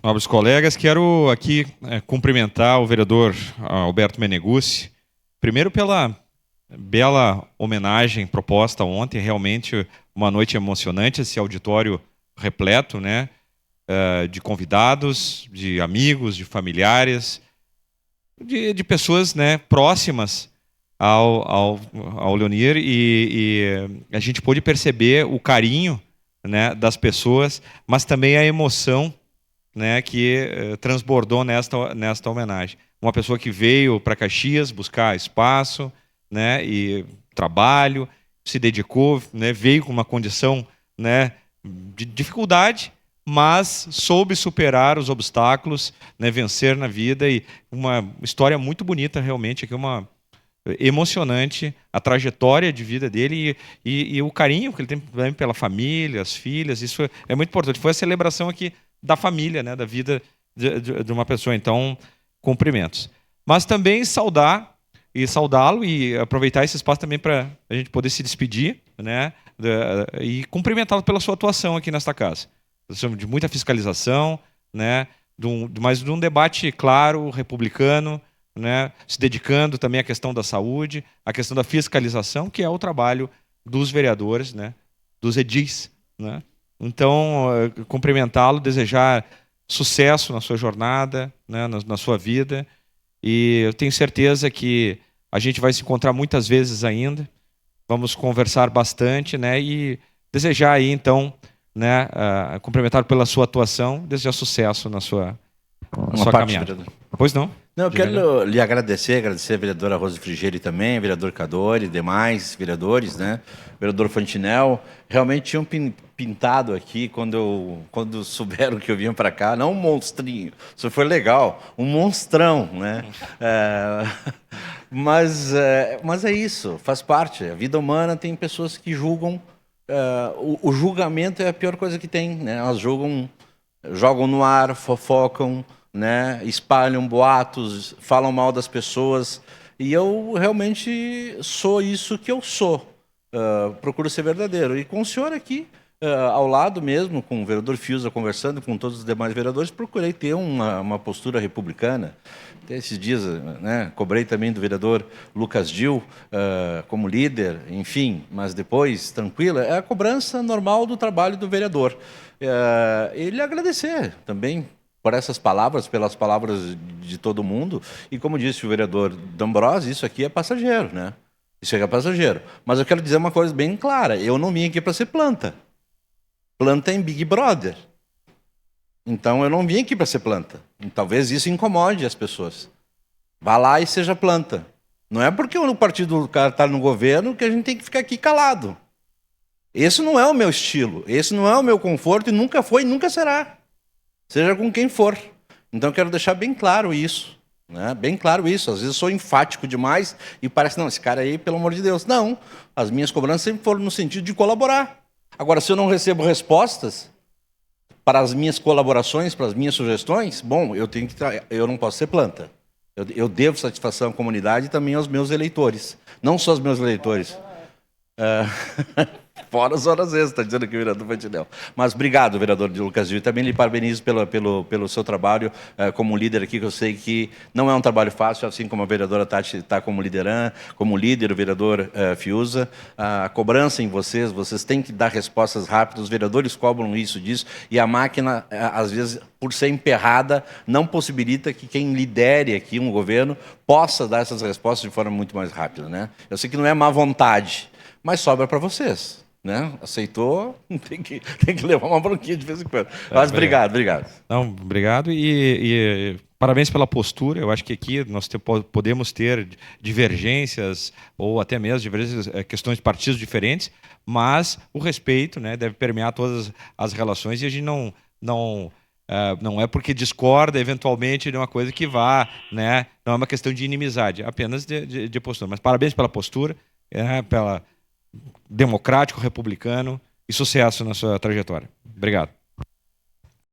nobres colegas, quero aqui cumprimentar o vereador Alberto Meneguzzi, primeiro pela bela homenagem proposta ontem, realmente uma noite emocionante, esse auditório repleto, né, de convidados, de amigos, de familiares, de pessoas, né, próximas ao Leonir, e a gente pôde perceber o carinho, né, das pessoas, mas também a emoção, né, que transbordou nesta homenagem. Uma pessoa que veio para Caxias buscar espaço, né, e trabalho, se dedicou, né, veio com uma condição, né, de dificuldade, mas soube superar os obstáculos, né, vencer na vida, e uma história muito bonita realmente, aqui uma emocionante a trajetória de vida dele e o carinho que ele tem também pela família, as filhas, isso é muito importante. Foi a celebração aqui da família, né, da vida de uma pessoa. Então, cumprimentos. Mas também saudá-lo e aproveitar esse espaço também para a gente poder se despedir, né, e cumprimentá-lo pela sua atuação aqui nesta casa. De muita fiscalização, né, mas de um debate claro, republicano, né, se dedicando também à questão da saúde, à questão da fiscalização, que é o trabalho dos vereadores, né, dos edis, né? Então, cumprimentá-lo, desejar sucesso na sua jornada, né, na sua vida, e eu tenho certeza que a gente vai se encontrar muitas vezes ainda, vamos conversar bastante, né, e desejar aí, então, né, cumprimentá-lo pela sua atuação, desejar sucesso na sua caminhada. Vereador. Pois não? Não, eu quero lhe agradecer a vereadora Rose Frigieri também, vereador Cadori, demais vereadores, né? Vereador Fantinel, realmente tinham pintado aqui quando souberam que eu vinha para cá, não um monstrinho, isso foi legal, um monstrão, né? Mas é isso, faz parte. A vida humana tem pessoas que julgam, o julgamento é a pior coisa que tem, né? Elas jogam no ar, fofocam, né, espalham boatos, falam mal das pessoas, e eu realmente sou isso que eu sou, procuro ser verdadeiro. E com o senhor aqui, ao lado mesmo, com o vereador Fiuza conversando, com todos os demais vereadores, procurei ter uma postura republicana. Até esses dias, né, cobrei também do vereador Lucas Dil como líder, enfim, mas depois, tranquila, é a cobrança normal do trabalho do vereador. Ele agradecer também por essas palavras, pelas palavras de todo mundo, e como disse o vereador D'Ambrosi, isso aqui é passageiro, né? Isso aqui é passageiro. Mas eu quero dizer uma coisa bem clara, eu não vim aqui para ser planta. Planta em Big Brother. Então eu não vim aqui para ser planta. E talvez isso incomode as pessoas. Vá lá e seja planta. Não é porque o partido do cara está no governo que a gente tem que ficar aqui calado. Esse não é o meu estilo, esse não é o meu conforto, e nunca foi e nunca será. Seja com quem for. Então eu quero deixar bem claro isso, né? Bem claro isso. Às vezes eu sou enfático demais e parece, não, esse cara aí, pelo amor de Deus. Não, as minhas cobranças sempre foram no sentido de colaborar. Agora, se eu não recebo respostas para as minhas colaborações, para as minhas sugestões, bom, eu não posso ser planta. Eu devo satisfação à comunidade e também aos meus eleitores. Não só aos meus eleitores. Fora as horas extras, está dizendo aqui o vereador Fantinel. Mas obrigado, vereador de Lucas Gil. Também lhe parabenizo pelo seu trabalho como líder aqui, que eu sei que não é um trabalho fácil, assim como a vereadora Tati está como líder, o vereador Fiuza. A cobrança em vocês têm que dar respostas rápidas, os vereadores cobram disso, e a máquina, às vezes, por ser emperrada, não possibilita que quem lidere aqui um governo possa dar essas respostas de forma muito mais rápida, né? Eu sei que não é má vontade, mas sobra para vocês, né? Aceitou, tem que levar uma bronquinha de vez em quando. Mas obrigado. Não, obrigado e parabéns pela postura. Eu acho que aqui nós podemos ter divergências ou até mesmo questões de partidos diferentes, mas o respeito, né, deve permear todas as relações, e a gente não é porque discorda eventualmente de uma coisa que vá, né? Não é uma questão de inimizade, apenas de postura. Mas parabéns pela postura, pela democrático, republicano, e sucesso na sua trajetória. Obrigado.